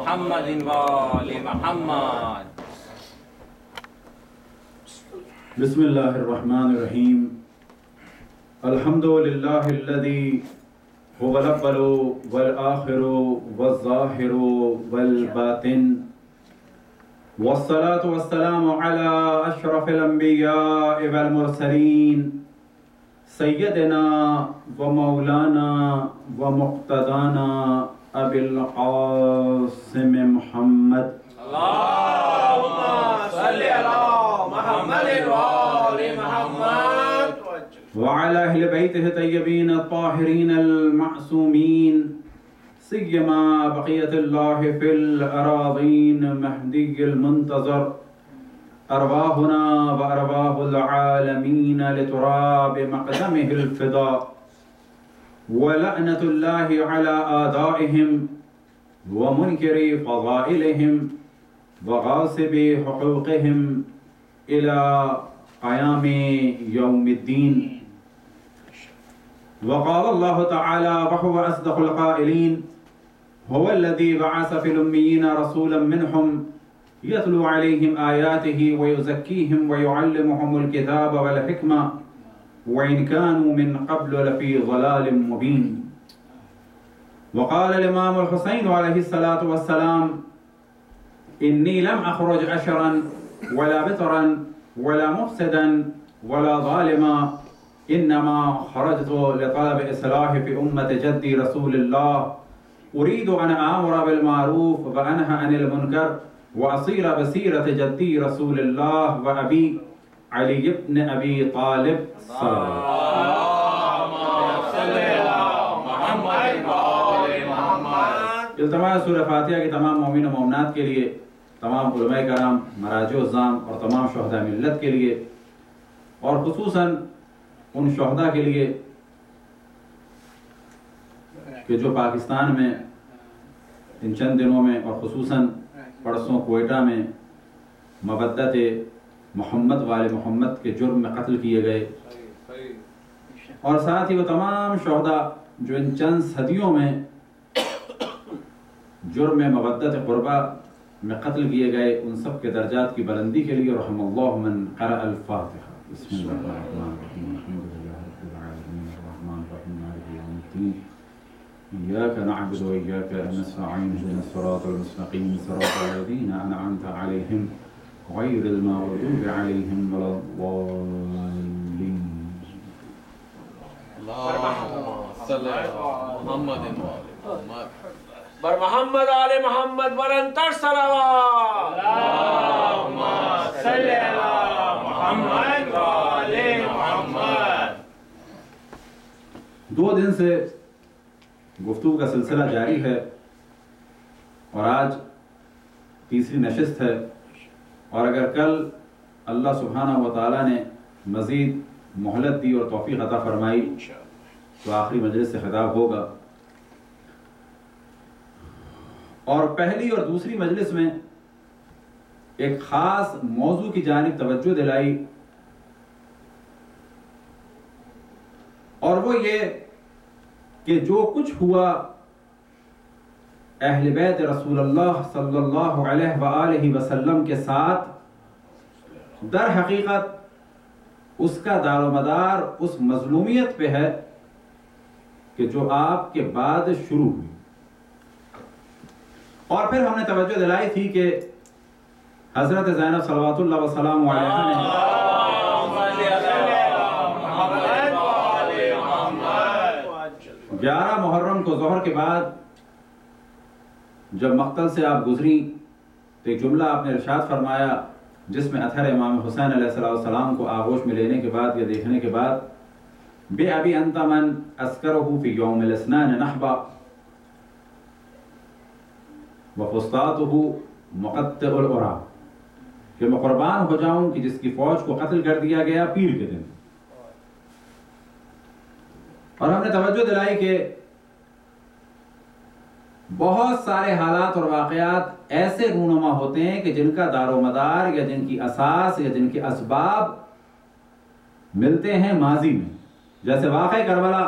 محمد وآل محمد. بسم اللہ الرحمن الرحیم. الحمد للہ الذی هو الاول والآخر والظاہر والباطن والصلاة والسلام على اشرف الانبیاء والمرسلین سیدنا و مولانا و مقتدانا ابی القاسم محمد اللہم صلی علی محمد وآل محمد وعلى اہل بیتہ طیبین الطاہرین المعصومین سیما بقیت اللہ فی الاراضین مہدی المنتظر ارواحنا و ارواح العالمین لتراب مقدمہ الفداء ولعنة اللہ علی آدائهم ومنکر فضائلهم وغاصب حقوقهم الى قیام یوم الدین. وقال اللہ تعالی وهو اصدق القائلین هو الذي بعث في الأميين رسولا منهم يتلو عليهم آياته ويزكيهم ويعلمهم الكتاب والحكمة وإن كانوا من قبل لفي ضلال مبين. وقال الإمام الحسين عليه الصلاة والسلام إني لم أخرج أشرا ولا بترا ولا مفسدا ولا ظالما إنما خرجت لطلب إصلاح في أمة جدي رسول الله أريد أن آمر بالمعروف وأنهى عن المنكر وأصير بسيرة جدي رسول الله وأبي علي بن أبي طالب صلى الله عليه وسلم. التماس سورہ فاتحہ کی تمام مومنین و مومنات کے لیے، تمام علماء کرام، مراجع الزام اور تمام شہداء ملت کے لیے، اور خصوصاً ان شہداء کے لیے کہ جو پاکستان میں ان چند دنوں میں اور خصوصاً پرسوں کوئٹہ میں مبدت محمد وآل محمد کے جرم میں قتل کیے گئے، اور ساتھ ہی وہ تمام شہداء جو ان چند صدیوں میں جرم مبدت قربہ میں قتل کیے گئے، ان سب کے درجات کی بلندی کے لیے رحم اللہ من قرأ الفاتحہ. بسم اللہ الرحمن الرحیم. الحمد للہ رب العالمین الرحمن الرحیم مالک یوم الدین إياك نعبد وإياك نستعين اهدنا الصراط المستقيم صراط الذين أنعمت عليهم غير المغضوب عليهم ولا الضالين. اللهم صل على محمد وآل محمد بر محمد آل محمد برنتر صلوات. اللہم صلی علی محمد وآل محمد. 2 دن سے گفتگو کا سلسلہ جاری ہے اور آج تیسری نشست ہے، اور اگر کل اللہ سبحانہ و تعالیٰ نے مزید مہلت دی اور توفیق عطا فرمائی تو آخری مجلس سے خطاب ہوگا. اور پہلی اور دوسری مجلس میں ایک خاص موضوع کی جانب توجہ دلائی، اور وہ یہ کہ جو کچھ ہوا اہل بیت رسول اللہ صلی اللہ علیہ وآلہ وسلم کے ساتھ، در حقیقت اس کا دار و مدار اس مظلومیت پہ ہے کہ جو آپ کے بعد شروع ہوئی. اور پھر ہم نے توجہ دلائی تھی کہ حضرت زینب صلوات اللہ وسلام علیہا نے 11 محرم کو ظہر کے بعد جب مقتل سے آپ گزری تو ایک جملہ آپ نے ارشاد فرمایا جس میں اثر امام حسین علیہ السلام کو آغوش میں لینے کے بعد یا دیکھنے کے بعد بے ابی انت من اسکرہ فی یوم الاثنان نحبا وفستاتہ مقطع العرا، کہ میں قربان ہو جاؤں کہ جس کی فوج کو قتل کر دیا گیا پیر کے دن. اور ہم نے توجہ دلائی کہ بہت سارے حالات اور واقعات ایسے رونما ہوتے ہیں کہ جن کا دار و مدار یا جن کی اساس یا جن کے اسباب ملتے ہیں ماضی میں. جیسے واقعہ کربلا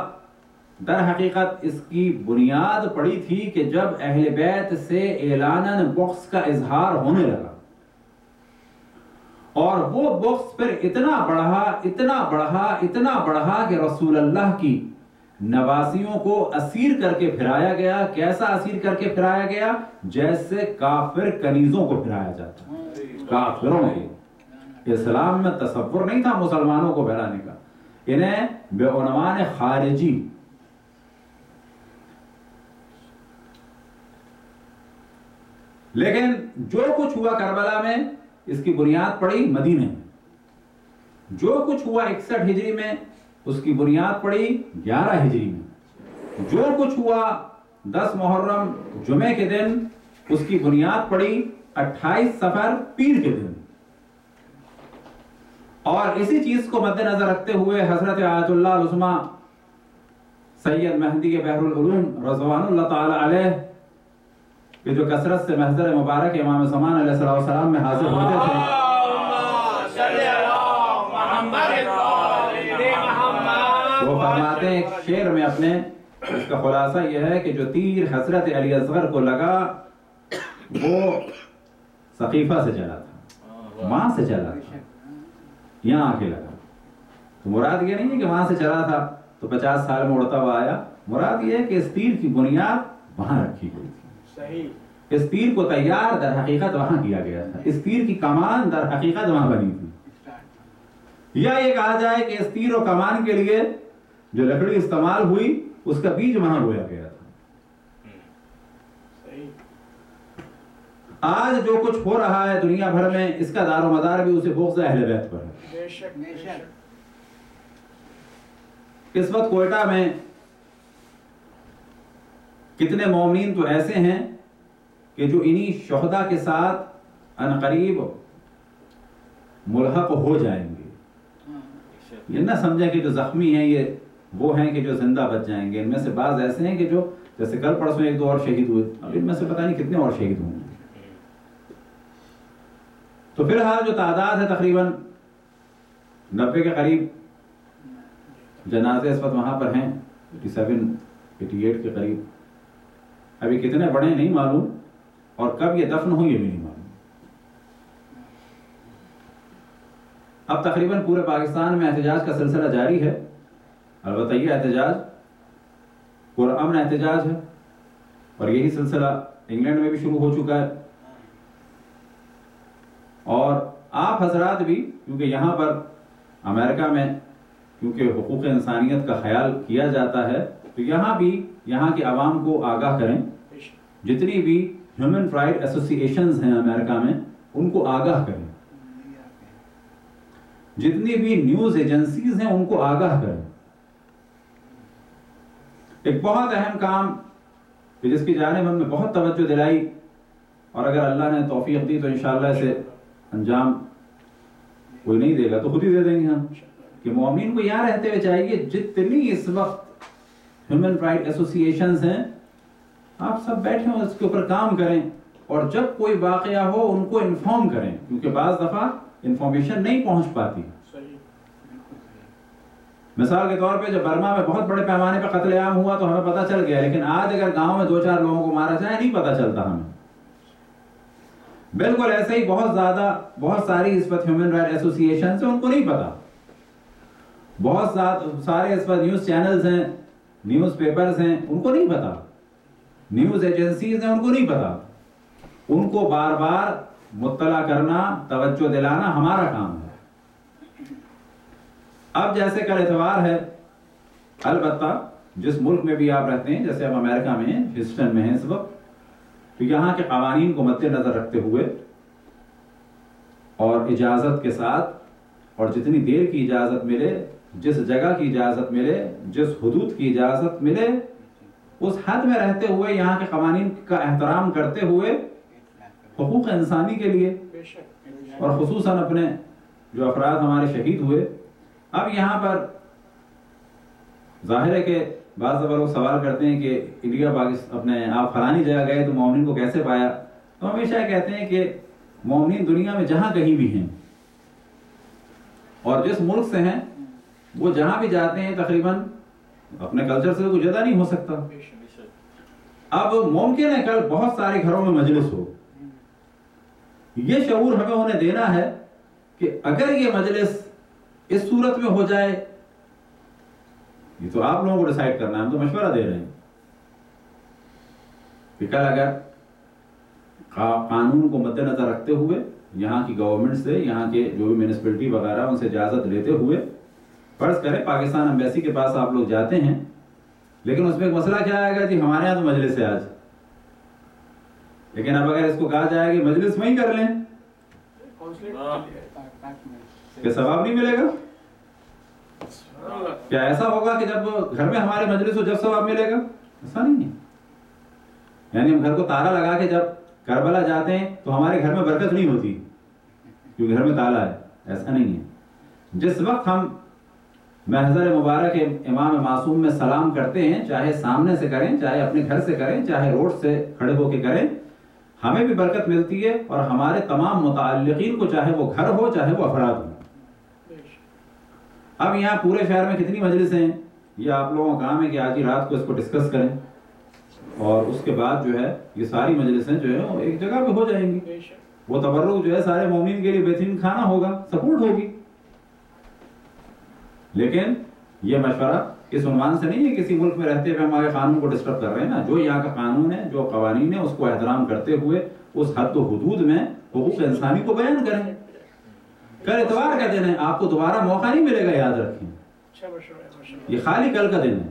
در حقیقت اس کی بنیاد پڑی تھی کہ جب اہل بیت سے اعلاناً بغض کا اظہار ہونے لگا، اور وہ بغض پھر اتنا بڑھا کہ رسول اللہ کی نواسیوں کو اسیر کر کے پھرایا گیا۔ کیسا اسیر کر کے پھرایا گیا؟ جیسے کافر کنیزوں کو پھرایا جاتا ہے۔ کافروں کے اسلام میں تصور نہیں تھا مسلمانوں کو پھرانے کا، انہیں بے عنوان خارجی۔ لیکن جو کچھ ہوا کربلا میں، اس کی بنیاد پڑی مدینے میں۔ جو کچھ ہوا 61 ہجری میں، اس کی بنیاد پڑی 11 ہجری میں۔ جو کچھ ہوا 10 محرم جمعے کے دن، اس کی بنیاد پڑی 28 صفر پیر کے دن۔ اور اسی چیز کو مد نظر رکھتے ہوئے حضرت آیت اللہ العظمیٰ سید مہدی بحر العلوم رضوان اللہ تعالی علیہ کہ جو کثرت سے محضر مبارک امام زمان علیہ السلام میں حاضر ہوتے تھے، وہ فرماتے ہیں ایک شعر میں اپنے، اس کا خلاصہ یہ ہے کہ جو تیر حضرت علی اصغر کو لگا وہ سقیفہ سے چلا تھا، وہاں سے چلا تھا، یہاں آ کے لگا۔ تو مراد یہ نہیں ہے کہ وہاں سے چلا تھا تو 50 سال میں اڑتا ہوا آیا، مراد یہ ہے کہ اس تیر کی بنیاد وہاں رکھی گئی تھی۔ اس تیر کو تیار در حقیقت وہاں کیا گیا تھا، اس تیر کی کمان در حقیقت وہاں بنی تھی۔ یا یہ کہا جائے کہ اس تیر و کمان کے لیے جو لکڑی استعمال ہوئی اس کا بیج وہاں بویا گیا تھا۔ آج جو کچھ ہو رہا ہے دنیا بھر میں، اس کا دار و مدار بھی اسے بغض اہل بیت پر ہے۔ اس وقت کوئٹہ میں کتنے مومنین تو ایسے ہیں کہ جو انہی شہداء کے ساتھ عنقریب ملحق ہو جائیں گے۔ یہ نہ سمجھیں کہ جو زخمی ہیں یہ وہ ہیں کہ جو زندہ بچ جائیں گے، ان میں سے بعض ایسے ہیں کہ جو جیسے کل پرسوں 1-2 اور شہید ہوئے، اب ان میں سے پتہ نہیں کتنے اور شہید ہوں گے۔ تو فی الحال جو تعداد ہے تقریباً 90 کے قریب جنازے اس وقت وہاں پر ہیں، 87-88 کے قریب۔ ابھی کتنے بڑے نہیں معلوم، اور کب یہ دفن ہو یہ بھی نہیں معلوم۔ اب تقریباً پورے پاکستان میں احتجاج کا سلسلہ جاری ہے، البتہ یہ احتجاج پرامن احتجاج ہے، اور یہی سلسلہ انگلینڈ میں بھی شروع ہو چکا ہے۔ اور آپ حضرات بھی، کیونکہ یہاں پر امریکہ میں کیونکہ حقوق انسانیت کا خیال کیا جاتا ہے، تو یہاں بھی یہاں کے عوام کو آگاہ کریں، جتنی بھی ہیومن رائٹ ایسوسی ایشنز ہیں امریکہ میں ان کو آگاہ کریں، جتنی بھی نیوز ایجنسیز ہیں ان کو آگاہ کریں۔ ایک بہت اہم کام کہ جس کی جانب ہم نے بہت توجہ دلائی، اور اگر اللہ نے توفیق دی تو انشاءاللہ اسے انجام کوئی نہیں دے گا تو خود ہی دے دیں گے ہم، کہ مومنین کو یہاں رہتے ہوئے چاہیے جتنی اس وقت ہیومن رائٹ ایسوسی ایشنز ہیں آپ سب بیٹھیں اور اس کے اوپر کام کریں، اور جب کوئی واقعہ ہو ان کو انفارم کریں، کیونکہ بعض دفعہ انفارمیشن نہیں پہنچ پاتی۔ مثال کے طور پہ جب برما میں بہت بڑے پیمانے پہ قتل عام ہوا تو ہمیں پتہ چل گیا، لیکن آج اگر گاؤں میں 2-4 لوگوں کو مارا جائے نہیں پتہ چلتا ہمیں۔ بالکل ایسے ہی بہت ساری اس وقت ہیومن رائٹ ایسوسی ایشنز ہیں، ان کو نہیں پتا۔ بہت سارے اس وقت نیوز چینلز ہیں، نیوز پیپرز ہیں، ان کو نہیں پتا۔ نیوز ایجنسیز ہیں، ان کو نہیں پتا۔ ان کو بار بار مطلع کرنا، توجہ دلانا ہمارا کام ہے۔ اب جیسے کل اتوار ہے، البتہ جس ملک میں بھی آپ رہتے ہیں، جیسے اب امریکہ میں ہیں، ہیوسٹن میں ہیں اس وقت، تو یہاں کے قوانین کو مد نظر رکھتے ہوئے اور اجازت کے ساتھ، اور جتنی دیر کی اجازت ملے، جس جگہ کی اجازت ملے، جس حدود کی اجازت ملے، اس حد میں رہتے ہوئے یہاں کے قوانین کا احترام کرتے ہوئے حقوق انسانی کے لیے، اور خصوصاً اپنے جو افراد ہمارے شہید ہوئے۔ اب یہاں پر ظاہر ہے کہ بعض دفعہ لوگ سوال کرتے ہیں کہ انڈیا اپنے آپ فلانی جگہ گئے تو مومنین کو کیسے پایا؟ تو ہمیشہ کہتے ہیں کہ مومنین دنیا میں جہاں کہیں بھی ہیں اور جس ملک سے ہیں وہ جہاں بھی جاتے ہیں تقریباً اپنے کلچر سے کوئی جدا نہیں ہو سکتا. اب ممکن ہے کل بہت سارے گھروں میں مجلس ہو. یہ شعور ہمیں انہیں دینا ہے کہ اگر یہ مجلس اس صورت میں ہو جائے، یہ تو آپ لوگوں کو ڈیسائیڈ کرنا ہے، ہم تو مشورہ دے رہے ہیں کہ کل اگر قانون کو مد نظر رکھتے ہوئے یہاں کی گورنمنٹ سے، یہاں کے جو بھی میونسپلٹی وغیرہ ان سے اجازت لیتے ہوئے، فرض کریں پاکستان ایمبیسی کے پاس آپ لوگ جاتے ہیں، لیکن اس میں ایک مسئلہ کیا آئے گا جی ہمارے یہاں تو مجلس ہے آج، لیکن اب اگر اس کو کہا جائے کہ مجلس وہیں کر لیں کہ ثواب نہیں ملے گا؟ کیا ایسا ہوگا کہ جب گھر میں ہمارے مجلس ہو جب ثواب ملے گا؟ ایسا نہیں ہے. یعنی ہم گھر کو تالا لگا کے جب کربلا جاتے ہیں تو ہمارے گھر میں برکت نہیں ہوتی کیونکہ گھر میں تالا ہے، ایسا نہیں ہے. جس وقت ہم محضر مبارک امام معصوم میں سلام کرتے ہیں، چاہے سامنے سے کریں، چاہے اپنے گھر سے کریں، چاہے روڈ سے کھڑے ہو کے کریں، ہمیں بھی برکت ملتی ہے اور ہمارے تمام متعلقین کو، چاہے وہ گھر ہو چاہے وہ افراد ہو. اب یہاں پورے شہر میں کتنی مجلسیں ہیں، یہ آپ لوگوں کا کام ہے کہ آج ہی رات کو اس کو ڈسکس کریں اور اس کے بعد جو ہے یہ ساری مجلسیں جو ہے وہ ایک جگہ پہ ہو جائیں گی. وہ تبرک جو ہے سارے مومنین کے لیے بہترین کھانا ہوگا، سپورٹ ہوگی. لیکن یہ مشورہ اس عنوان سے نہیں ہے کسی ملک میں رہتے ہوئے ہمارے قانون کو ڈسٹرب کر رہے ہیں نا. جو یہاں کا قانون ہے، جو قوانین ہے، اس کو احترام کرتے ہوئے اس حد و حدود میں حقوق انسانی کو بیان کریں. کل اتوار کا دن ہے، آپ کو دوبارہ موقع نہیں ملے گا، یاد رکھیں. یہ خالی کل کا دن ہے.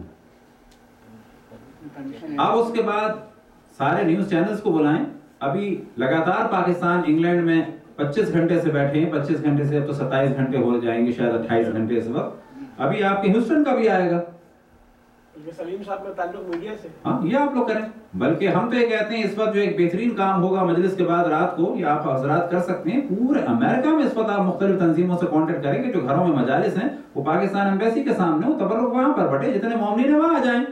اب اس کے بعد سارے نیوز چینلز کو بلائیں. ابھی لگاتار پاکستان انگلینڈ میں 25 گھنٹے سے بیٹھے ہیں، 25 گھنٹے سے اب تو 27 گھنٹے ہو جائیں گے، شاید 28 گھنٹے اس وقت. ابھی آپ کے ہیوسٹن کا بھی آئے گا. سلیم صاحب کا تعلق میڈیا سے، ہاں یہ آپ لوگ کریں. بلکہ ہم تو یہ کہتے ہیں اس وقت جو ایک بہترین کام ہوگا مجلس کے بعد رات کو، یہ آپ حضرات کر سکتے ہیں. پورے امریکہ میں اس وقت آپ مختلف تنظیموں سے کانٹیکٹ کریں کہ جو گھروں میں مجالس ہیں وہ پاکستان ایمبیسی کے سامنے ہو، تبرک وہاں پر بٹے، جتنے مومنین ہیں وہاں آ جائیں.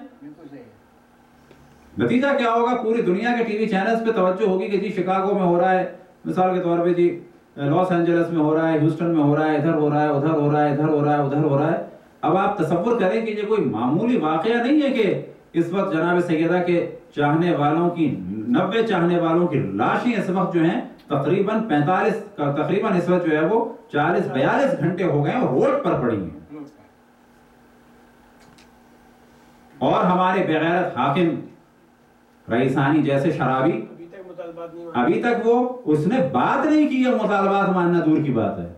نتیجہ کیا ہوگا؟ پوری دنیا کے ٹی وی چینلز پہ توجہ ہوگی کہ جی شکاگو میں ہو رہا ہے، مثال کے طور پہ جی لاس اینجلس میں ہو رہا ہے، ہیوسٹن میں ہو رہا ہے، ادھر ہو رہا ہے، ادھر ہو رہا ہے، ادھر ہو رہا ہے، ادھر ہو رہا ہے. اب آپ تصور کریں کہ یہ کوئی معمولی واقعہ نہیں ہے کہ اس وقت جناب سیدہ کے چاہنے والوں کی 90 چاہنے والوں کی لاشیں اس وقت جو ہیں تقریباً اس وقت جو ہے وہ 40-42 گھنٹے ہو گئے اور روڈ پر پڑی ہیں. اور ہمارے بغیرت حاکم رئیسانی جیسے شرابی ابھی تک اس نے بات نہیں کی ہے. مطالبات ماننا دور کی بات ہے،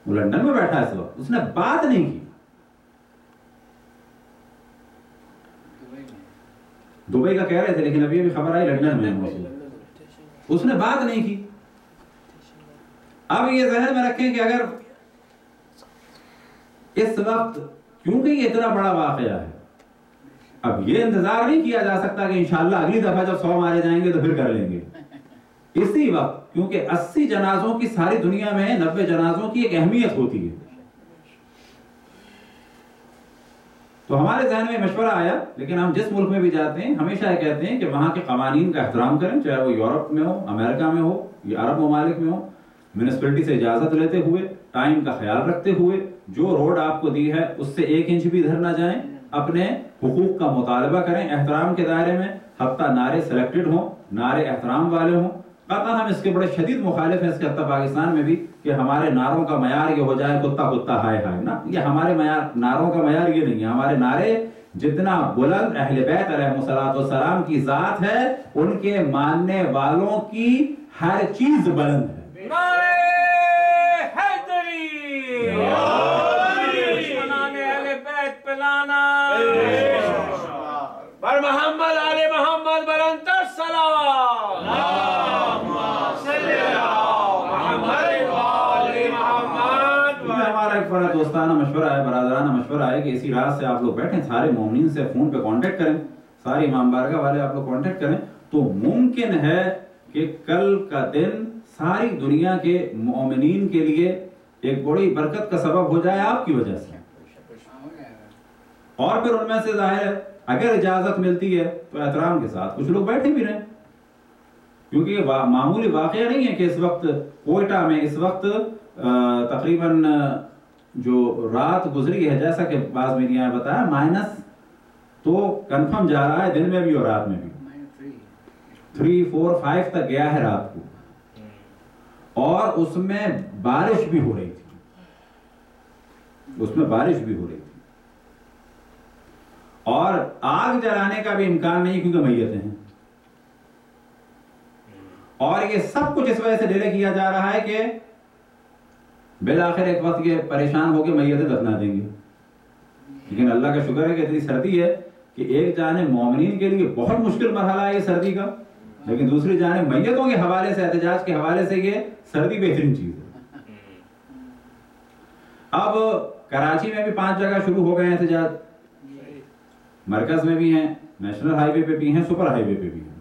وہ لندن میں بیٹھا ہے اس وقت، اس نے بات نہیں کی. دبئی کا کہہ رہے تھے لیکن ابھی خبر آئی لندن میں اس نے بات نہیں کی. اب یہ ذہن میں رکھیں کہ اگر اس وقت، کیونکہ یہ اتنا بڑا واقعہ ہے، اب یہ انتظار نہیں کیا جا سکتا کہ انشاءاللہ اگلی دفعہ جب 100 مارے جائیں گے تو پھر کر لیں گے. اسی وقت کیونکہ 80 جنازوں کی ساری دنیا میں 90 جنازوں کی ایک اہمیت ہوتی ہے، تو ہمارے ذہن میں مشورہ آیا. لیکن ہم جس ملک میں بھی جاتے ہیں ہمیشہ یہ کہتے ہیں کہ وہاں کے قوانین کا احترام کریں، چاہے وہ یورپ میں ہو، امریکہ میں ہو یا عرب ممالک میں ہو. میونسپلٹی سے اجازت لیتے ہوئے، ٹائم کا خیال رکھتے ہوئے، جو روڈ آپ کو دی ہے اس سے 1 انچ بھی ادھر نہ جائیں. اپنے حقوق کا مطالبہ کریں احترام کے دائرے میں، حتیٰ نعرے سلیکٹڈ ہوں، نعرے احترام والے ہوں. قطعاً ہم اس کے بڑے شدید مخالف ہیں اس کے، حتیٰ پاکستان میں بھی، کہ ہمارے نعروں کا معیار یہ ہو جائے کتا کتا ہائے ہائے. نا، یہ ہمارے نعروں کا معیار یہ نہیں ہے. ہمارے نعرے جتنا بلند اہل بیت علیہ السلام کی ذات ہے، ان کے ماننے والوں کی ہر چیز بلند ہے. نعرے حیدری، دشمنان اہل بیت پلانا، بر محمد آل محمد بلندتر صلوات. ہمارا ایک بڑا دوستانہ مشورہ ہے، برادرانہ مشورہ ہے کہ اسی رات سے آپ لوگ بیٹھیں، سارے مومنین سے فون پہ کانٹیکٹ کریں، سارے امام بارگاہ والے آپ لوگ کانٹیکٹ کریں، تو ممکن ہے کہ کل کا دن ساری دنیا کے مومنین کے لیے ایک بڑی برکت کا سبب ہو جائے آپ کی وجہ سے. اور پھر ان میں سے ظاہر ہے اگر اجازت ملتی ہے تو احترام کے ساتھ کچھ لوگ بیٹھے بھی رہیں، کیونکہ یہ معمولی واقعہ نہیں ہے کہ اس وقت کوئٹہ میں اس وقت تقریباً جو رات گزری ہے جیسا کہ بعض میڈیا نے بتایا مائنس تو کنفرم جا رہا ہے دن میں بھی اور رات میں بھی 3 4 5 تک گیا ہے رات کو, اور اس میں بارش بھی ہو رہی تھی, اس میں بارش بھی ہو رہی تھی, اور آگ جلانے کا بھی امکان نہیں کیونکہ میتیں ہیں. اور یہ سب کچھ اس وجہ سے ڈیلے کیا جا رہا ہے کہ بالآخر ایک وقت یہ پریشان ہو کے میتیں دفنا دیں گے. لیکن اللہ کا شکر ہے کہ اتنی سردی ہے کہ ایک جانب مومنین کے لیے بہت مشکل مرحلہ ہے یہ سردی کا, لیکن دوسری جانب میتوں کے حوالے سے, احتجاج کے حوالے سے یہ سردی بہترین چیز ہے. اب کراچی میں بھی 5 جگہ شروع ہو گئے ہیں احتجاج, مرکز میں بھی ہیں, نیشنل ہائی وے پہ بھی ہیں, سپر ہائی وے پہ بھی ہیں.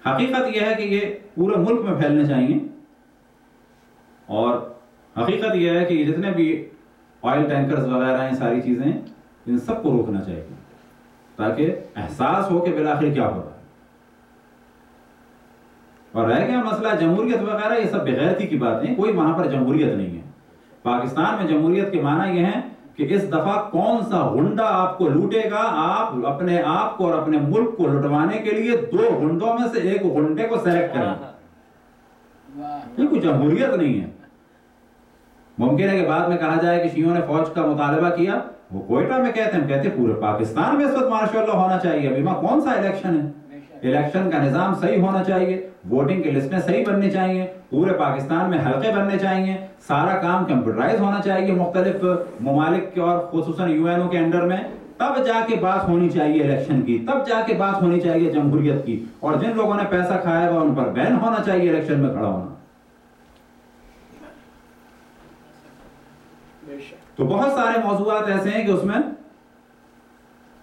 حقیقت یہ ہے کہ یہ پورے ملک میں پھیلنے چاہیے, اور حقیقت یہ ہے کہ یہ جتنے بھی آئل ٹینکرز وغیرہ ہیں, ساری چیزیں, ان سب کو روکنا چاہیے تاکہ احساس ہو کہ بالآخر کیا ہو رہا ہے. اور رہ گیا مسئلہ جمہوریت وغیرہ, یہ سب بغیرتی کی باتیں, کوئی وہاں پر جمہوریت نہیں ہے. پاکستان میں جمہوریت کے معنی یہ ہیں کہ اس دفعہ کون سا غنڈہ آپ کو لوٹے گا, آپ اپنے آپ کو اور اپنے ملک کو لٹوانے کے لیے 2 غنڈوں میں سے ایک غنڈے کو سلیکٹ کریں. یہ کوئی جمہوریت نہیں ہے. ممکن ہے کہ بعد میں کہا جائے کہ شیعوں نے فوج کا مطالبہ کیا, وہ کوئٹہ میں کہتے ہیں, کہتے پورے پاکستان میں اس وقت ماشاءاللہ ہونا چاہیے. ابھی وہاں کون سا الیکشن ہے, الیکشن کا نظام صحیح ہونا چاہیے, ووٹنگ کی لسٹیں صحیح بننی چاہیے, پورے پاکستان میں حلقے بننے چاہیے, سارا کام کمپیوٹرائز ہونا چاہیے مختلف ممالک کے اور خصوصاً یو این او کے انڈر میں. تب جا کے بات ہونی چاہیے الیکشن کی, تب جا کے بات ہونی چاہیے جمہوریت کی, اور جن لوگوں نے پیسہ کھایا ہوا ان پر بین ہونا چاہیے الیکشن میں کھڑا ہونا. تو بہت سارے موضوعات ایسے ہیں کہ اس میں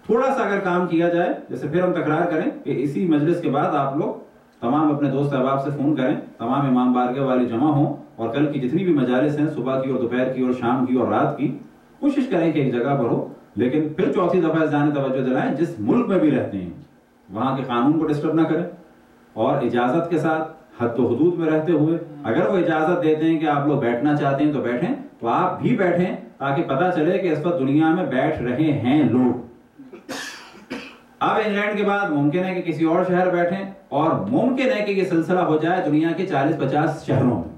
تھوڑا سا اگر کام کیا جائے, جیسے پھر ہم تکرار کریں کہ اسی مجلس کے بعد آپ لوگ تمام اپنے دوست احباب سے فون کریں, تمام امام بارگاہ والے جمع ہوں, اور کل کی جتنی بھی مجالس ہیں, صبح کی اور دوپہر کی اور شام کی اور رات کی, کوشش کریں کہ ایک جگہ پر ہو. لیکن پھر چوتھی دفعہ اس جانب توجہ دلائیں, جس ملک میں بھی رہتے ہیں وہاں کے قانون کو ڈسٹرب نہ کریں, اور اجازت کے ساتھ حد و حدود میں رہتے ہوئے. اگر وہ اجازت دیتے ہیں کہ آپ لوگ بیٹھنا چاہتے ہیں تو بیٹھیں, تو آپ بھی بیٹھیں تاکہ پتہ چلے کہ اس وقت دنیا میں بیٹھ رہے ہیں لوگ. اب انگلینڈ کے بعد ممکن ہے کہ کسی اور شہر بیٹھیں, اور ممکن ہے کہ یہ سلسلہ ہو جائے دنیا کے 40-50 شہروں میں.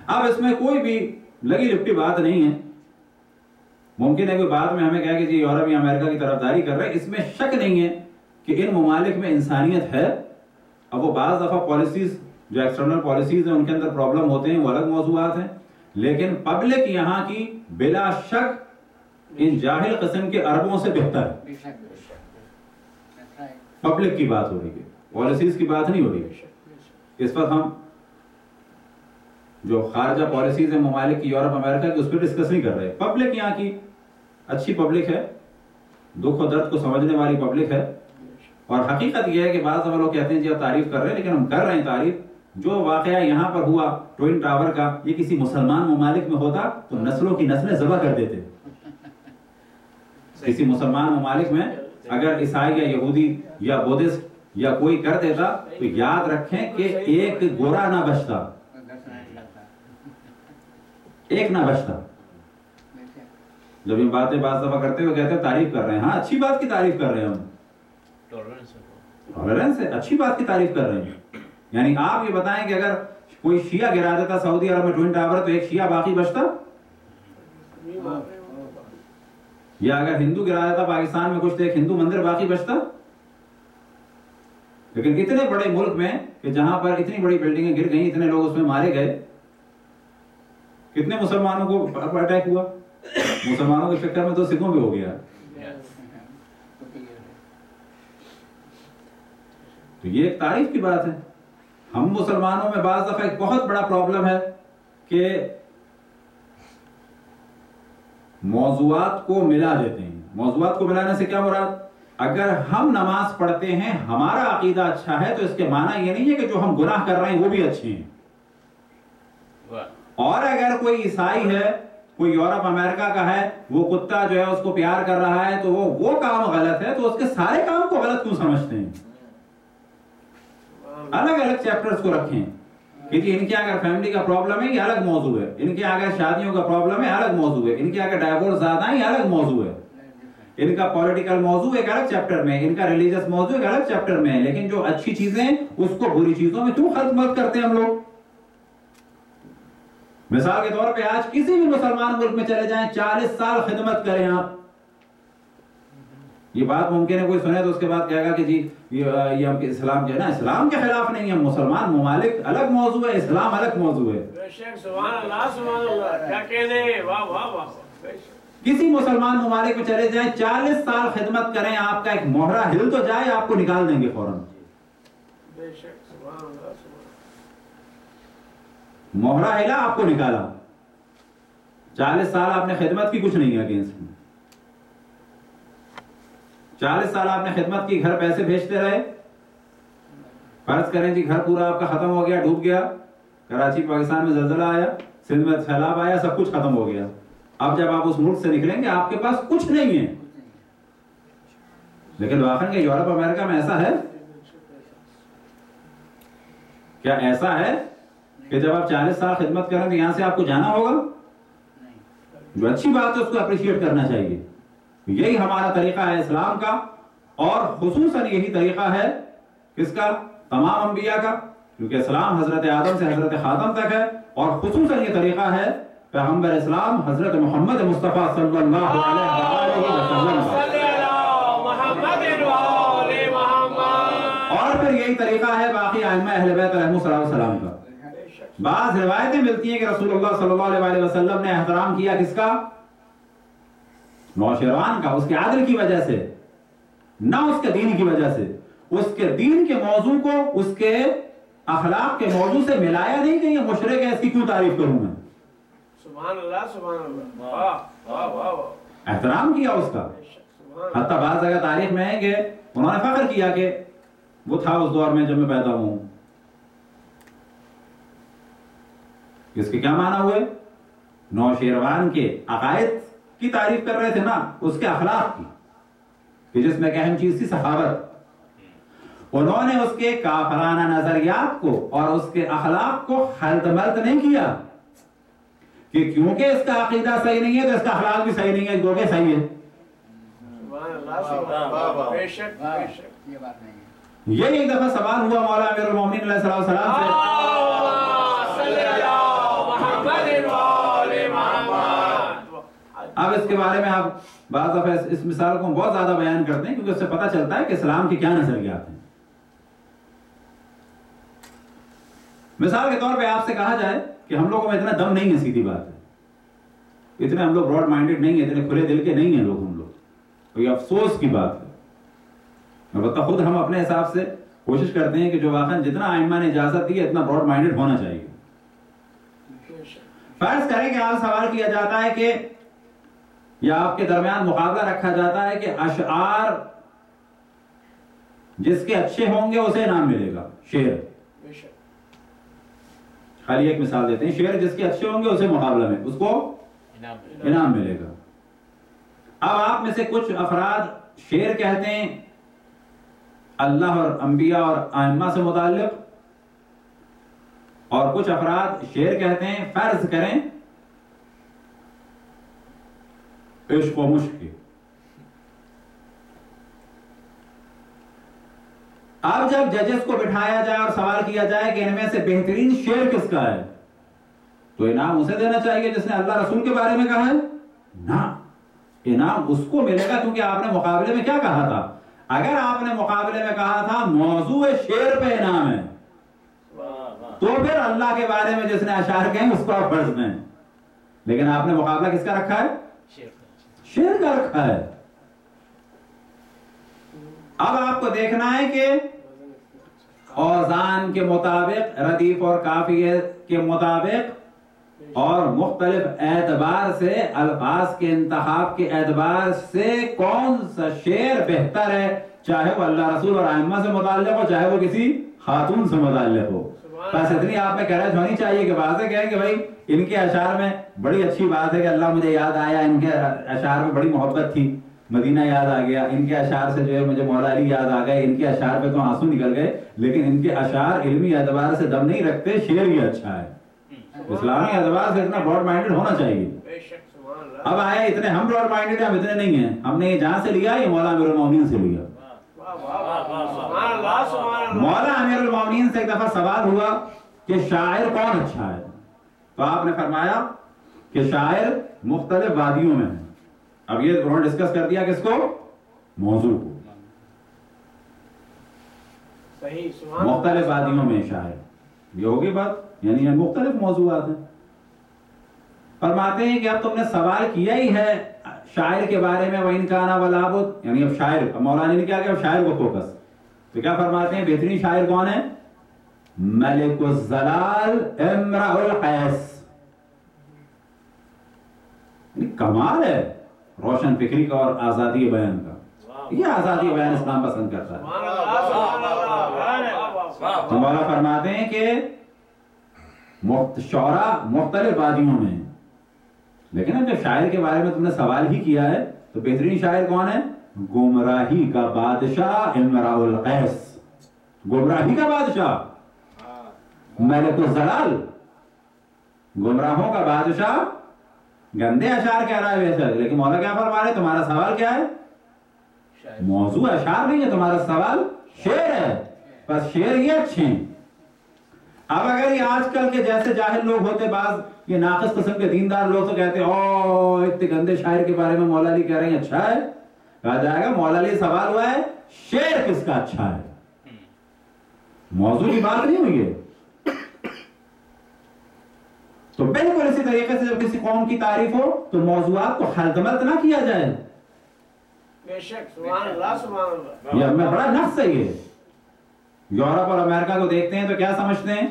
اب اس میں کوئی بھی لگی لپٹی بات نہیں ہے. ممکن ہے کہ بعد میں ہمیں کہے کہ جی یورپ یا امریکہ کی طرفداری کر رہے ہیں, اس میں شک نہیں ہے کہ ان ممالک میں انسانیت ہے. اب وہ بعض دفعہ پالیسیز جو ایکسٹرنل پالیسیز ہیں ان کے اندر پرابلم ہوتے ہیں, وہ الگ موضوعات ہیں, لیکن پبلک یہاں کی بلا شک ان جاہل قسم کے عربوں سے بہتر ہے. پبلک کی بات ہو رہی ہے, پالیسیز کی بات نہیں ہو رہی ہے. اس وقت ہم جو خارجہ پالیسیز ہیں ممالک کی, یورپ امریکہ کی, اس پہ ڈسکس نہیں کر رہے. پبلک یہاں کی اچھی پبلک ہے, دکھ و درد کو سمجھنے والی پبلک ہے. اور حقیقت یہ ہے کہ بعض لوگ کہتے ہیں جی آپ تعریف کر رہے ہیں, لیکن ہم کر رہے ہیں تعریف. جو واقعہ یہاں پر ہوا ٹوئن ٹاور کا, یہ کسی مسلمان ممالک میں ہوتا تو نسلوں کی نسلیں ذبح کر دیتے. کسی مسلمان ممالک میں اگر عیسائی یا یہودی یا بودھسٹ یا کوئی کر دیتا تو یاد رکھیں کہ ایک گورا نہ بچتا, ایک نہ بچتا. جب یہ باتیں بعض دفعہ کرتے ہوئے کہتے ہیں تعریف کر رہے ہیں, ہاں اچھی بات کی تعریف کر رہے ہیں, ہم ٹالرنس ہے, اچھی بات کی تعریف کر رہے ہیں. یعنی آپ یہ بتائیں کہ اگر کوئی شیعہ گرا دیتا سعودی عرب میں ٹوئن ٹاور تو ایک شیعہ باقی بچتا, یا اگر ہندو گرا دیتا پاکستان میں کچھ تو ایک ہندو مندر باقی بچتا. لیکن اتنے بڑے ملک میں کہ جہاں پر اتنی بڑی بلڈنگیں گر گئیں, اتنے لوگ اس میں مارے گئے, کتنے مسلمانوں کو اٹیک ہوا. مسلمانوں کے چکر میں تو سکھوں بھی ہو گیا. تو یہ ایک تعریف کی بات ہے. ہم مسلمانوں میں بعض دفعہ ایک بہت بڑا پرابلم ہے کہ موضوعات کو ملا دیتے ہیں. موضوعات کو ملانے سے کیا مراد, اگر ہم نماز پڑھتے ہیں, ہمارا عقیدہ اچھا ہے, تو اس کے معنی یہ نہیں ہے کہ جو ہم گناہ کر رہے ہیں وہ بھی اچھے ہیں. اور اگر کوئی عیسائی ہے, کوئی یورپ امریکہ کا ہے, وہ کتا جو ہے اس کو پیار کر رہا ہے, تو وہ کام غلط ہے, تو اس کے سارے کام کو غلط کیوں سمجھتے ہیں. الگ الگ چیپٹرز کو رکھیں کیونکہ ان کے اگر فیملی کا پرابلم ہے یہ الگ موضوع ہے، ان کے اگر شادیوں کا پرابلم ہے الگ موضوع ہے، ان کے اگر ڈائیورس زیادہ ہیں یہ الگ موضوع ہے، ان کا پولیٹیکل موضوع ایک الگ چیپٹر میں ہے، ان کا ریلیجس موضوع ایک الگ چیپٹر میں ہے، لیکن جو اچھی چیزیں اس کو بری چیزوں میں کیوں خلط مت کرتے ہیں ہم لوگ؟ مثال کے طور پہ آج کسی بھی مسلمان ملک میں چلے جائیں 40 سال خدمت کریں آپ، یہ بات ممکن ہے کوئی سنے تو اس کے بعد کہے گا کہ جی یہ ہم اسلام جو ہے نا اسلام کے خلاف نہیں ہے، مسلمان ممالک الگ موضوع ہے، اسلام الگ موضوع ہے۔ بے شک سبحان اللہ کیا کہنے، واہ واہ واہ، بے شک۔ کسی مسلمان ممالک میں چلے جائیں 40 سال خدمت کریں، آپ کا ایک مہرہ ہل تو جائے آپ کو نکال دیں گے فوراً، بے شک سبحان اللہ مہرہ ہلا آپ کو نکالا، 40 سال آپ نے خدمت کی، کچھ نہیں ہے اگینسٹ میں، 40 سال آپ نے خدمت کی، گھر پیسے بھیجتے رہے، فرض کریں جی گھر پورا آپ کا ختم ہو گیا، ڈوب گیا، کراچی پاکستان میں زلزلہ آیا، سندھ میں سیلاب آیا، سب کچھ ختم ہو گیا، اب جب آپ اس ملک سے نکلیں گے آپ کے پاس کچھ نہیں ہے۔ لیکن واقعی یورپ امریکہ میں ایسا ہے کیا؟ ایسا ہے کہ جب آپ 40 سال خدمت کریں تو یہاں سے آپ کو جانا ہوگا؟ جو اچھی بات ہے اس کو اپریشیٹ کرنا چاہیے۔ یہی ہمارا طریقہ ہے اسلام کا، اور خصوصاً یہی طریقہ ہے کس کا؟ تمام انبیاء کا، کیونکہ اسلام حضرت آدم سے حضرت خاتم تک ہے، اور خصوصاً یہ طریقہ ہے پیغمبر اسلام حضرت محمد مصطفیٰ صلی اللہ علیہ وسلم کا، اور پھر یہی طریقہ ہے باقی ائمہ اہل بیت علیہم السلام کا۔ بعض روایتیں ملتی ہیں کہ رسول اللہ صلی اللہ علیہ وسلم نے احترام کیا کس کا؟ نوشیروان کا، اس کے عدل کی وجہ سے، نہ اس کے دین کی وجہ سے۔ اس کے دین کے موضوع کو اس کے اخلاق کے موضوع سے ملایا نہیں کہ یہ مشرک ہے، اس کی کیوں تعریف کروں میں؟ سبحان اللہ سبحان اللہ، واہ واہ واہ، احترام کیا اس کا۔ حتیٰ بعض جگہ تاریخ میں ہے کہ انہوں نے فخر کیا کہ وہ تھا اس دور میں جب میں پیدا ہوں۔ اس کے کیا معنی ہوئے؟ نوشیروان کے عقائد کی تعریف کر رہے تھے نا، اس کے اخلاق کی، کہ جس میں کہ اہم چیز تھی سخاوت۔ انہوں نے اس کے کافرانہ نظریات کو اور اس کے اخلاق کو خلط ملط نہیں کیا کہ کیونکہ اس کا عقیدہ صحیح نہیں ہے تو اس کا اخلاق بھی صحیح نہیں ہے، گوگے صحیح ہے۔ سبحان اللہ سبحان اللہ، بے شک بے شک، یہ بات نہیں ہے۔ یہ ایک دفعہ سوال ہوا مولا امیر المومنین علیہ السلام سے، اب اس کے بارے میں آپ بعض دفعہ اس مثال کو بہت زیادہ بیان کرتے ہیں کیونکہ اس سے پتہ چلتا ہے کہ اسلام کے کیا نظریات ہیں۔ مثال کے طور پہ آپ سے کہا جائے کہ ہم لوگوں میں اتنا دم نہیں ہے، سیدھی بات ہے، اتنے ہم لوگ براڈ مائنڈڈ نہیں ہیں، اتنے کھلے دل کے نہیں ہیں لوگ ہم لوگ، تو یہ افسوس کی بات ہے۔ البتہ خود ہم اپنے حساب سے کوشش کرتے ہیں کہ جو واقعا جتنا ائمہ نے اجازت دی ہے اتنا براڈ مائنڈڈ ہونا چاہیے۔ فرض کریں کہ آپ سوال کیا جاتا ہے کہ یا آپ کے درمیان مقابلہ رکھا جاتا ہے کہ اشعار جس کے اچھے ہوں گے اسے انعام ملے گا، شعر، خالی ایک مثال دیتے ہیں، شعر جس کے اچھے ہوں گے اسے مقابلہ میں اس کو انعام ملے گا۔ اب آپ میں سے کچھ افراد شعر کہتے ہیں اللہ اور انبیاء اور ائمہ سے متعلق، اور کچھ افراد شعر کہتے ہیں فرض کریں عشق و مشق کے۔ اب جب ججز کو بٹھایا جائے اور سوال کیا جائے کہ ان میں سے بہترین شعر کس کا ہے تو انعام اسے دینا چاہیے جس نے اللہ رسول کے بارے میں کہا ہے؟ نہ، انعام اس کو ملے گا کیونکہ آپ نے مقابلے میں کیا کہا تھا؟ اگر آپ نے مقابلے میں کہا تھا موضوع شعر پہ انعام ہے تو پھر اللہ کے بارے میں جس نے اشعار کہیں اس کو آپ فرض دیں، لیکن آپ نے مقابلہ کس کا رکھا ہے؟ شعر کا رکھا ہے۔ اب آپ کو دیکھنا ہے کہ اوزان کے مطابق، ردیف اور قافیے کے مطابق اور مختلف اعتبار سے، الفاظ کے انتخاب کے اعتبار سے کون سا شعر بہتر ہے، چاہے وہ اللہ رسول اور ائمہ سے متعلق ہو، چاہے وہ کسی خاتون سے متعلق ہو۔ بس اتنی آپ میں کریج ہونی چاہیے کہ واضح کہیں کہ بھائی ان کے اشعار میں بڑی اچھی بات ہے کہ اللہ مجھے یاد آیا، ان کے اشعار میں بڑی محبت تھی، مدینہ یاد آ گیا، ان کے اشعار سے جو ہے مجھے مولا علی یاد آ گئے، ان کے اشعار پہ تو آنسو نکل گئے، لیکن ان کے اشعار علمی اعتبار سے دم نہیں رکھتے، شعر ہی اچھا ہے، اسلامی اعتبار سے اتنا براڈ مائنڈڈ ہونا چاہیے۔ بے شک سبحان اللہ۔ اب آئے اتنے ہم براڈ مائنڈڈ ہیں، ہم اتنے نہیں ہیں، ہم نے یہ جہاں سے لیا یہ مولا امیر المومنین سے لیا۔ سبحان اللہ سبحان اللہ۔ مولا امیر المومنین سے ایک دفعہ سوال ہوا کہ شاعر کون اچھا ہے، تو آپ نے فرمایا کہ شاعر مختلف وادیوں میں ہے۔ اب یہ انہوں نے ڈسکس کر دیا کس کو؟ موضوع کو۔ صحیح سبحان اللہ۔ مختلف وادیوں میں شاعر، یہ ہوگی بات، یعنی یہ مختلف موضوعات ہیں۔ فرماتے ہیں کہ اب تم نے سوال کیا ہی ہے شاعر کے بارے میں، وَإِنْ كَانَ وَلَا بُدْ، یعنی اب شاعر، اب مولانا نے کیا کہ اب شاعر کو فوکس، تو کیا فرماتے ہیں بہترین شاعر کون ہے؟ ملک الزلال امرؤ القیس۔ کمال ہے روشن فکری کا اور آزادی بیان کا، یہ آزادی بیان اسلام پسند کرتا ہے۔ سبحان اللہ سبحان اللہ۔ تو مولا فرماتے ہیں کہ شعراء مختلف وادیوں میں، لیکن اب جب شاعر کے بارے میں تم نے سوال ہی کیا ہے تو بہترین شاعر کون ہے؟ گمراہی کا بادشاہ امرؤ القیس، گمراہی کا بادشاہ ملک الزلال، گمراہوں کا بادشاہ، گندے اشعار کہہ رہا ہے ویسے، لیکن مولا کیا فرما رہے تمہارا سوال کیا ہے؟ موضوع اشعار نہیں ہے، تمہارا سوال شعر ہے، بس شعر یہ اچھے ہیں۔ اب اگر یہ آج کل کے جیسے جاہل لوگ ہوتے، بعض یہ ناقص قسم کے دیندار لوگ تو کہتے او اتنے گندے شاعر کے بارے میں مولا علی کہہ رہے ہیں اچھا ہے، کہا جائے گا مولا علی سوال ہوا ہے شعر کس کا اچھا ہے، موضوع کی بات نہیں ہوئی ہے۔ تو بالکل اسی طریقے سے جب کسی قوم کی تعریف ہو تو موضوعات کو خلط نہ کیا جائے، بے شک سبحان اللہ سبحان اللہ۔ یہ ہمیں بڑا نقص ہے۔ یہ یورپ اور امریکہ کو دیکھتے ہیں تو کیا سمجھتے ہیں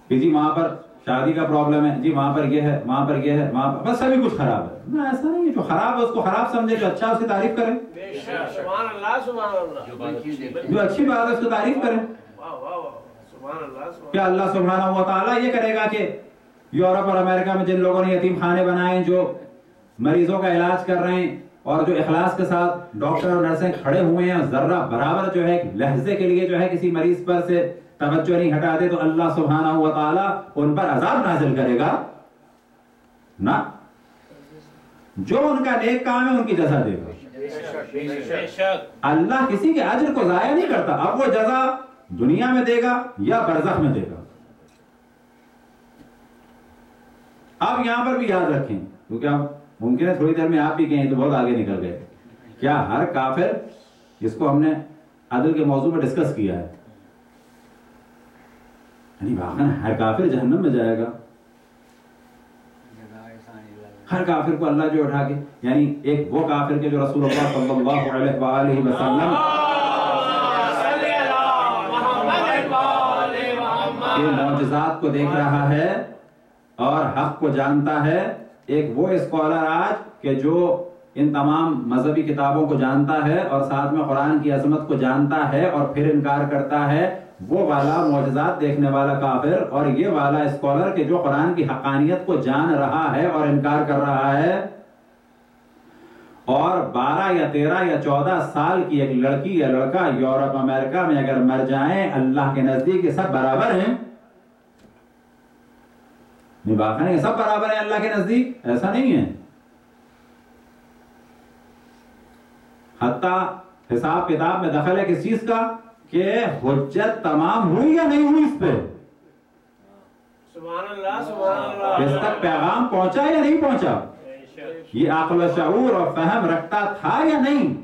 کہ جی وہاں پر شادی کا پرابلم ہے، جی وہاں پر یہ ہے، وہاں پر یہ ہے، وہاں پر بس سبھی کچھ خراب ہے۔ نہ ایسا نہیں ہے، جو خراب ہے اس کو خراب سمجھے، جو اچھا اس کی تعریف کریں، بے شک سبحان اللہ سبحان اللہ۔ جو اچھی بات ہے اس کو تعریف کریں۔ واہ واہ واہ سبحان اللہ سبحان کیا اللہ سبحانہ و تعالیٰ یہ کرے گا کہ یورپ اور امریکہ میں جن لوگوں نے یتیم خانے بنائے، جو مریضوں کا علاج کر رہے ہیں اور جو اخلاص کے ساتھ ڈاکٹر اور نرسیں کھڑے ہوئے ہیں، ذرہ برابر جو ہے لحظے کے لیے جو ہے کسی مریض پر سے توجہ نہیں ہٹاتے، تو اللہ سبحانہ و تعالیٰ ان پر عذاب نازل کرے گا؟ نہ، جو ان کا نیک کام ہے ان کی جزا دے گا۔ اللہ کسی کے اجر کو ضائع نہیں کرتا، اب وہ جزا دنیا میں دے گا یا برزخ میں دے گا۔ آپ یہاں پر بھی یاد رکھیں، کیونکہ اب ممکن ہے تھوڑی دیر میں آپ بھی کہیں تو بہت آگے نکل گئے، کیا ہر کافر، جس کو ہم نے عدل کے موضوع پر ڈسکس کیا ہے، یعنی واقعا ہر کافر جہنم میں جائے گا؟ ہر کافر کو اللہ جو اٹھا کے، یعنی ایک وہ کافر کے جو رسول اللہ صلی اللہ علیہ وآلہ وسلم کے معجزات کو دیکھ رہا ہے اور حق کو جانتا ہے، ایک وہ اسکالر آج کہ جو ان تمام مذہبی کتابوں کو جانتا ہے اور ساتھ میں قرآن کی عظمت کو جانتا ہے اور پھر انکار کرتا ہے، وہ والا معجزات دیکھنے والا کافر اور یہ والا اسکالر کہ جو قرآن کی حقانیت کو جان رہا ہے اور انکار کر رہا ہے، اور 12 یا 13 یا 14 سال کی ایک لڑکی یا لڑکا یورپ امریکہ میں اگر مر جائیں، اللہ کے نزدیک یہ سب برابر ہیں؟ نہیں، سب برابر ہیں اللہ کے نزدیک؟ ایسا نہیں ہے۔ حتیٰ حساب کتاب میں دخل ہے کس چیز کا کہ حجت تمام ہوئی یا نہیں ہوئی اس پہ، سبحان اللہ سبحان اللہ۔ اس تک پیغام پہنچا یا نہیں پہنچا، یہ عقل و شعور اور فہم رکھتا تھا یا نہیں؟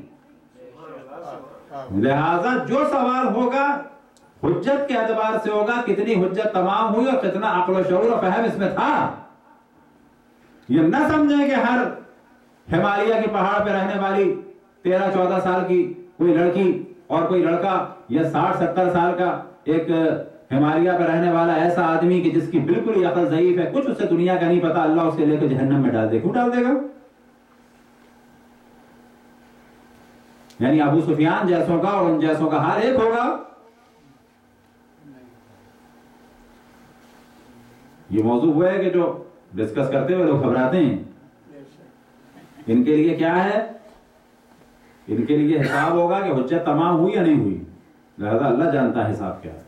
لہذا جو سوال ہوگا حجت کے اعتبار سے ہوگا، کتنی حجت تمام ہوئی اور کتنا عقل و شعور اور فہم اس میں تھا۔ یہ نہ سمجھیں کہ ہر ہمالیہ کے پہاڑ پہ رہنے والی 13-14 سال کی کوئی لڑکی اور کوئی لڑکا یا 60-70 سال کا ایک ہمالیہ پہ رہنے والا ایسا آدمی کہ جس کی بالکل ہی عقل ضعیف ہے، کچھ اسے دنیا کا نہیں پتا، اللہ اس کے لے کے جہنم میں ڈال دے، کیوں ڈال دے گا؟ یعنی ابو سفیان جیسوں کا اور ان جیسوں کا حال ایک ہوگا؟ یہ موضوع وہ ہے کہ جو ڈسکس کرتے ہوئے لوگ گھبراتے ہیں ان کے لیے کیا ہے؟ ان کے لیے حساب ہوگا کہ حجت تمام ہوئی یا نہیں ہوئی، لہذا اللہ جانتا ہے حساب کیا ہے۔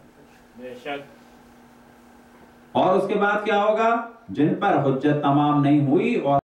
بے شک۔ اور اس کے بعد کیا ہوگا؟ جن پر حجت تمام نہیں ہوئی اور